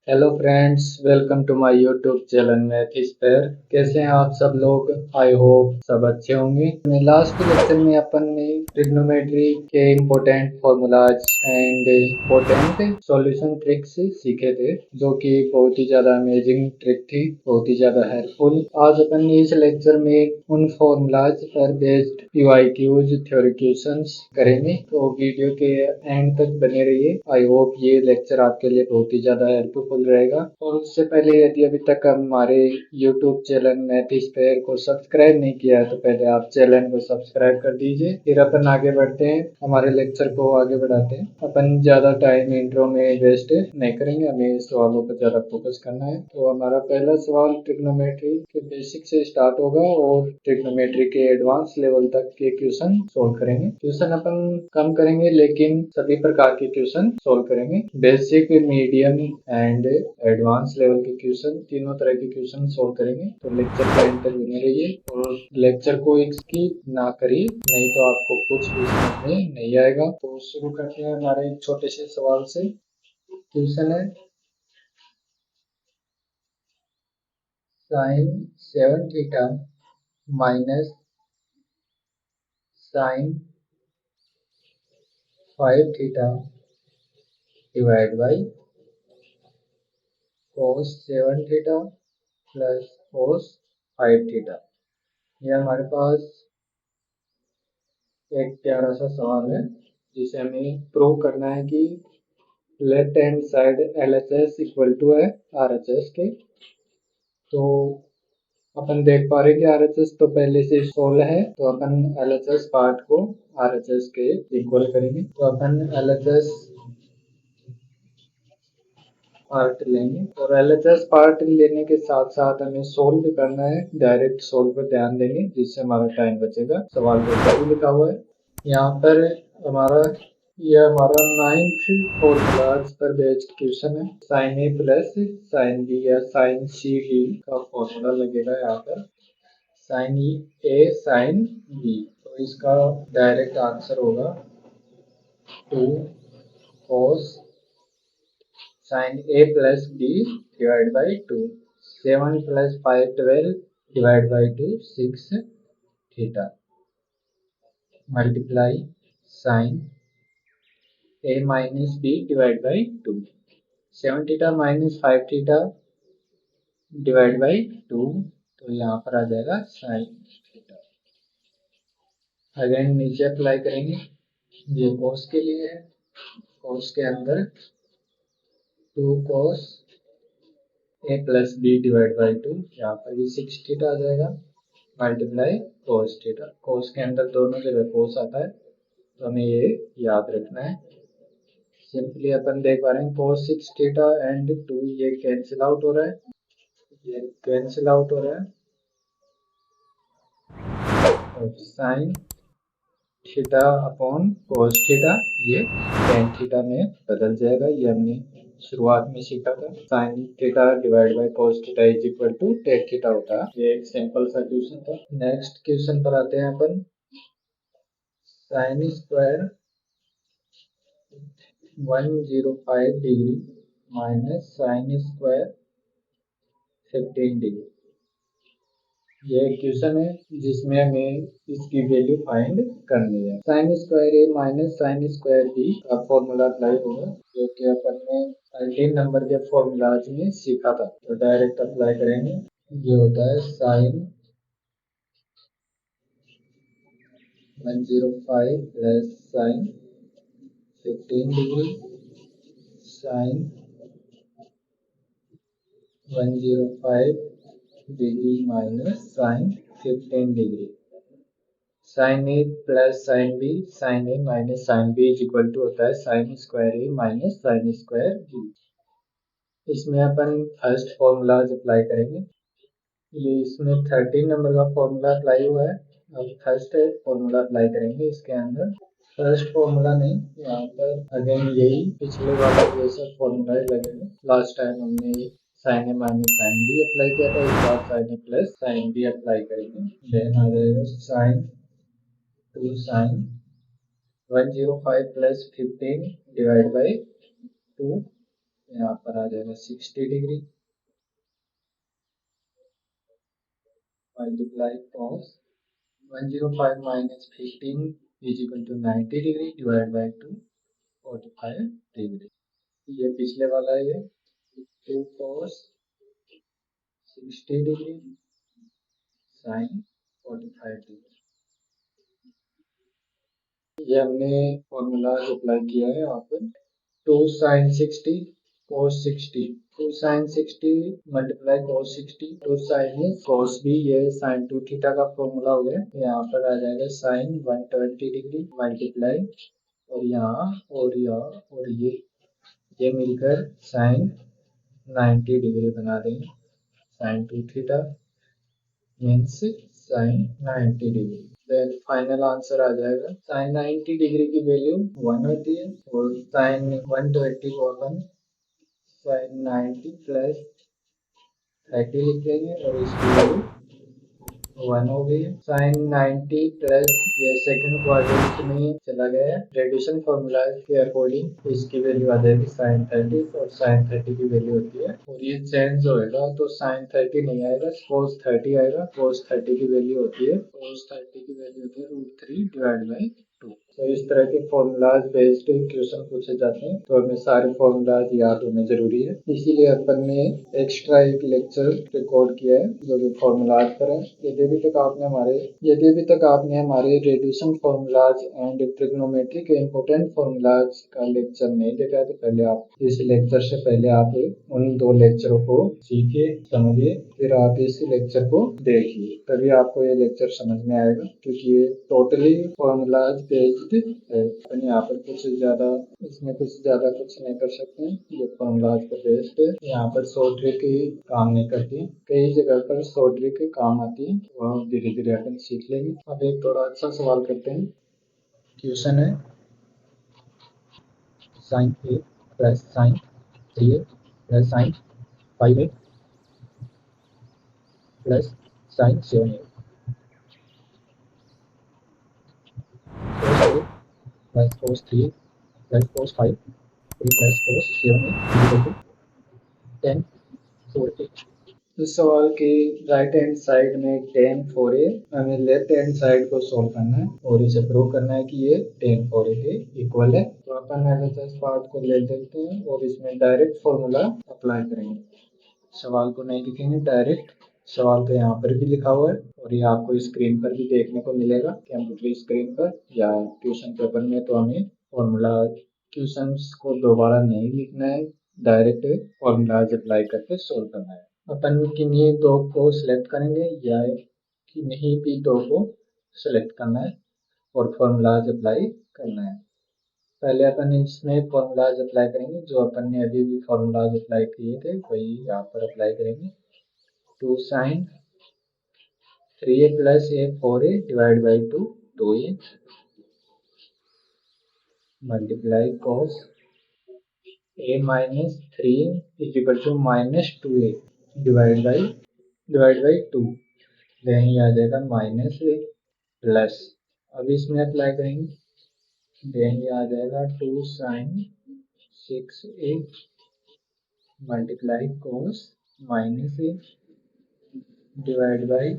Hello friends, welcome to my YouTube channel math is fair. कैसे हैं आप सब लोग? आई होप सब अच्छे होंगे। लास्ट लेक्चर में अपन ने ट्रिग्नोमेट्री के important formulas and important solution tricks सीखे थे, जो कि बहुत ही ज्यादा अमेजिंग ट्रिक थी, बहुत ही ज्यादा हेल्पफुल। आज अपन ने इस लेक्चर में उन फॉर्मूलाज पर बेस्ड पीवाईक्यूज थ्योरी क्वेश्चंस करेंगे, तो वीडियो के एंड तक बने रहिए। आई होप ये लेक्चर आपके लिए बहुत ही ज्यादा हेल्पफुल रहेगा। और उससे पहले यदि अभी तक हमारे YouTube channel math is fair को सब्सक्राइब नहीं किया है तो पहले आप चैनल को सब्सक्राइब कर दीजिए। फिर अपन आगे बढ़ते हैं, हमारे लेक्चर को आगे बढ़ाते हैं। अपन ज्यादा टाइम इंट्रो में वेस्ट नहीं करेंगे, हमें सवालों पर ज्यादा फोकस करना है। तो हमारा पहला सवाल ट्रिग्नोमेट्री के बेसिक से स्टार्ट होगा और ट्रिग्नोमेट्री के एडवांस लेवल तक के क्वेश्चन सोल्व करेंगे। क्वेश्चन अपन कम करेंगे लेकिन सभी प्रकार के क्वेश्चन सोल्व करेंगे। Basic, medium and advance level के क्वेश्चन, तीनों तरह के क्वेश्चन सोल्व करेंगे। तो लेक्चर के एंड तक बने रहिए और लेक्चर को स्किप ना करिए, नहीं तो आपको कुछ भी समझ में नहीं आएगा। तो शुरू करते हैं हमारे एक छोटे से सवाल से। क्वेश्चन है sine 7 theta minus sine 5 theta divide by cos 7 theta plus cos 5 theta. यह हमारे पास एक प्यारा सा सवाल है जिसे हमें प्रूव करना है कि left hand side LHS equal to है RHS के। तो अपन देख पा रहे हैं कि RHS तो पहले से 16 है, तो अपन LHS पार्ट को RHS के इक्वल करेंगे। तो अपन LHS पार्ट लेंगे और LHS पार्ट लेने के साथ साथ हमें सोल्व भी करना है। डायरेक्ट सोल्व पर ध्यान देंगे जिससे हमारा टाइम बचेगा। सवाल को ऊपर भी लिखा हुआ है यहाँ पर हमारा। यह हमारा 9th फॉर्मूलाज पर बेस्ड क्वेश्चन है। Sign A plus sine B या साइन सी डी का फॉर्मूला लगेगा यहाँ पर। साइन ए साइन बी, तो इसका डायरेक्ट आंसर होगा 2 cos sine A plus B divide by 2। 7 प्लस 5 12 divide by 2 6 theta multiply sine A minus B divide by 2। 7 theta minus 5 theta divide by 2, तो यहाँ पर आ जाएगा साइन थीटा। अगेन नीचे अप्लाई करेंगे, ये cos के लिए है। cos के अंदर 2 cos A plus B divide by 2, यहाँ पर भी 6 थीटा आ जाएगा मल्टीप्लाई cos थीटा। cos के अंदर दोनों जगह cos आता है, तो हमें ये याद रखना है। सिंपली अपन देख पा रहे हैं cos 6 थीटा एंड 2 ये कैंसिल आउट हो रहा है, ये कैंसिल आउट हो रहा है और sine theta upon cos theta ये tan थीटा में बदल जाएगा। ये हमने शुरुआत में सीखा था। Sine theta divide by cos theta is equal to tan theta होता है। ये एक सिंपल सा क्वेश्चन था। नेक्स्ट क्वेश्चन पर आते हैं अपन। Sine square 105 degree minus sine square 15 degree. ये क्वेश्चन है जिसमें हमें इसकी वैल्यू फाइंड करनी है। Sine square A minus sine square B का फॉर्मूला अप्लाई होगा, जो कि अपन ने 13 नंबर के फॉर्मूलाज में सीखा था। तो डायरेक्ट अप्लाई करेंगे। ये होता है sine 105 plus sine 15 degree sine 105 degree minus sine 15 degree. Sine A plus sine B, sine A minus sine B is equal to होता है sine square A minus sine square B. इसमें अपन first formulas apply करेंगे। ये इसमें 13 number का formula apply हुआ है। अब फर्स्ट फॉर्मूला अप्लाई करेंगे इसके अंदर। फर्स्ट फॉर्मूला नहीं, यहाँ पर अगेन यही पिछले वाला जैसा फॉर्मूला ही लगेगा। लास्ट टाइम हमने sine A minus sine B apply किया था, इस बार sine A plus sine B apply करेंगे। देन आ जाएगा sine 2 sine 105 plus 15 divide by 2, यहाँ पर आ जाएगा 60 degree multiply cos 105 minus 15 is equal to 90 degree divide by 2 45 degree. ये पिछले वाला है 2 cos 60 डिग्री साइन 45 डिग्री। ये हमने फॉर्मूला अप्लाई किया है यहाँ पर 2 sin 60 cos 60 2 sin 60 multiply cos 60 2 sin cos भी ये sin 2 थीटा का फॉर्मूला हो गया। यहाँ पर आ जाएगा sin 120 डिग्री मल्टीप्लाई और यहाँ और यहाँ और ये मिलकर sin 90 डिग्री बना देंगे। sin 2 theta means sin 90 degree. Then final answer आ जाएगा sin 90 डिग्री की वैल्यू 1 होती है और sin 120 को अपन sin 90 प्लस 30 लिख देंगे और इसकी वैल्यू 1 हो गई है। sin 90 प्लस ये सेकंड क्वाड्रेंट में चला गया है। रेडिएशन फॉर्मूला के अकॉर्डिंग इसकी वैल्यू आ जाएगी sin 30 और sin 30 की वैल्यू होती है और ये चेंज होएगा तो sin 30 नहीं आएगा cos 30 आएगा। cos 30 की वैल्यू होती है √3 डिवाइड बाई 2। तो इस तरह के फॉर्मूलाज बेस्ड क्वेश्चन पूछे जाते हैं तो हमें सारे फॉर्मूलाज याद होने जरूरी है। इसीलिए अपन ने एक्स्ट्रा एक लेक्चर रिकॉर्ड किया है जो कि फॉर्मूलाज पर है। यदि अभी तक आपने हमारे रेडिएशन फॉर्मूलाज एंड ट्रिग्नोमेट्री के इम्पोर्टेंट फॉर्मूलाज का लेक्चर नहीं देखा है तो पहले आप इस लेक्चर से पहले आप उन 2 लेक्चरों को सीखिए समझिए फिर आप इस लेक्चर को देखिए तभी आपको ये लेक्चर समझ में आएगा क्योंकि ये टोटली फॉर्मूलाज बेस्ड है। अपन यहाँ पर कुछ ज्यादा कुछ नहीं कर सकते हैं। ये फॉर्मूलाज पर बेस्ड है। यहाँ पर शॉर्ट ट्रिक काम नहीं करती। कई जगह पर शॉर्ट ट्रिक काम आती है वह धीरे धीरे अपन सीख लेंगे। अब एक थोड़ा अच्छा सवाल करते हैं। क्वेश्चन है sin a plus sin 3a plus sin 5a plus sin 7a cos a plus cos 3a plus cos 5a plus cos 7a equal to 10 4a। इस सवाल की राइट हैंड साइड में tan 4a हमें left hand side को solve करना है और इसे प्रूव करना है कि ये tan 4a के इक्वल है। तो अपन LHS पार्ट को ले लेते हैं और इसमें डायरेक्ट फॉर्मूला अप्लाई करेंगे। सवाल को नहीं लिखेंगे डायरेक्ट। सवाल तो यहाँ पर भी लिखा हुआ है और ये आपको स्क्रीन पर भी देखने को मिलेगा कंप्यूटर स्क्रीन पर या ट्यूशन पेपर में। तो हमें फॉर्मूला क्वेश्चंस को दोबारा नहीं लिखना है डायरेक्ट फॉर्मूलाज अप्लाई करके सोल्व करना है। अपन किन्हीं 2 को सिलेक्ट करेंगे या किन्हीं भी 2 को सिलेक्ट करना है और फॉर्मूलाज अप्लाई करना है। पहले अपन इसमें फॉर्मूलाज अप्लाई करेंगे जो अपन ने अभी भी फॉर्मूलाज अप्लाई किए थे वही यहाँ पर अप्लाई करेंगे। 2 sin 3a plus a 4a divide by 2a multiply cos a minus 3a is equal to minus 2a divide by 2। यही आ जाएगा माइनस a प्लस अब इसमें अप्लाई करेंगे यही आ जाएगा 2 sin 6a multiply cos minus a divide by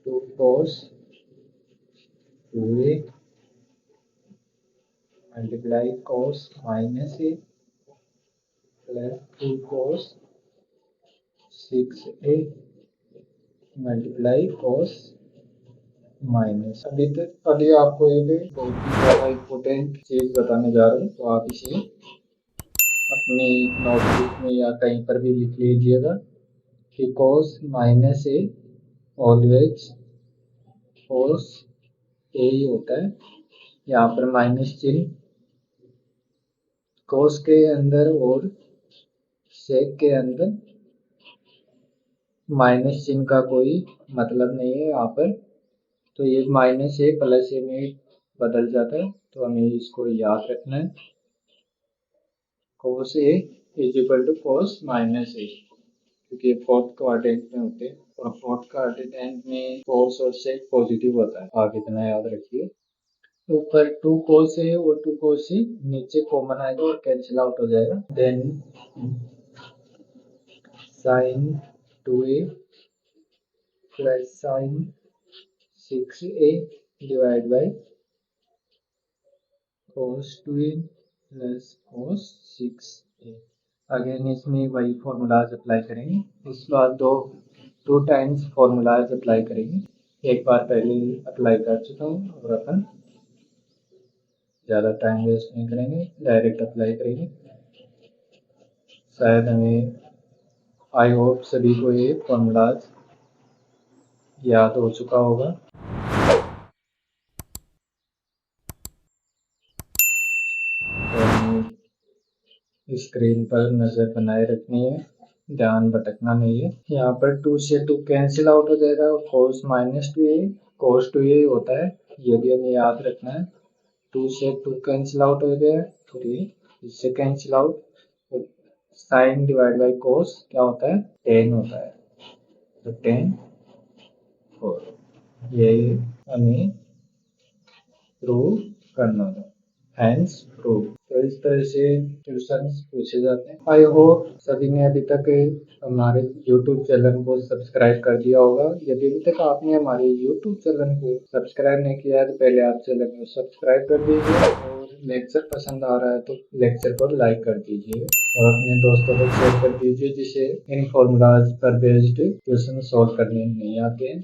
2 cos 2a multiply cos minus a plus 2 cos 6a multiply cos minus. अभी आपको एक बहुत ही ज़्यादा इम्पोर्टेंट चीज़ बताने जा रहा हूँ तो आप इसे अपनी नोटबुक में या कहीं पर भी लिख लीजिएगा कि cos minus a always cos a ही होता है। यहाँ पर माइनस चिन्ह cos के अंदर और sec के अंदर माइनस चिन्ह का कोई मतलब नहीं है यहाँ पर। तो ये माइनस a प्लस a में बदल जाता है तो हमें इसको याद रखना है। cos a is equal to cos minus a क्योंकि ये फोर्थ क्वाड्रेंट में होते हैं और फोर्थ क्वाड्रेंट में cos और sec पॉजिटिव होता है। आप इतना याद रखिए। ऊपर 2 cos है और 2 cos है, नीचे कॉमन आएगा और कैंसिल आउट हो जाएगा। Then sin 2a plus sin 6a divide by cos 2a plus cos 6a। Again इसमें वही फॉर्मूलाज अप्लाई करेंगे। इस बार टू टाइम्स फॉर्मूलाज अप्लाई करेंगे। एक बार पहले अप्लाई कर चुका हूँ और अपन ज़्यादा टाइम वेस्ट नहीं करेंगे, डायरेक्ट अप्लाई करेंगे। शायद हमें, आई होप सभी को ये फॉर्मूलाज याद हो चुका होगा। तो स्क्रीन पर नज़र बनाए रखनी है, ध्यान भटकना नहीं है। यहाँ पर 2 से 2 कैंसिल आउट हो जाएगा और cos -2a cos 2a होता है, ये भी हमें याद रखना है। 2 से 2 कैंसिल आउट हो गया और ये इससे cancel out. Sine divide by cos क्या होता है, tan होता है, तो tan 4 ये हमें प्रूव करना है, हैंस प्रूव। तो इस तरह से क्वेश्चंस पूछे जाते हैं। आई होप सभी ने अभी तक हमारे YouTube चैनल को सब्सक्राइब कर दिया होगा। यदि अभी तक आपने हमारे YouTube चैनल को सब्सक्राइब नहीं किया है तो पहले आप चैनल को सब्सक्राइब कर दीजिए, और लेक्चर पसंद आ रहा है तो लेक्चर को लाइक कर दीजिए और अपने दोस्तों को शेयर कर दीजिए जिसे इन फॉर्मूलाज पर बेस्ड क्वेश्चन सॉल्व करने नहीं आते हैं।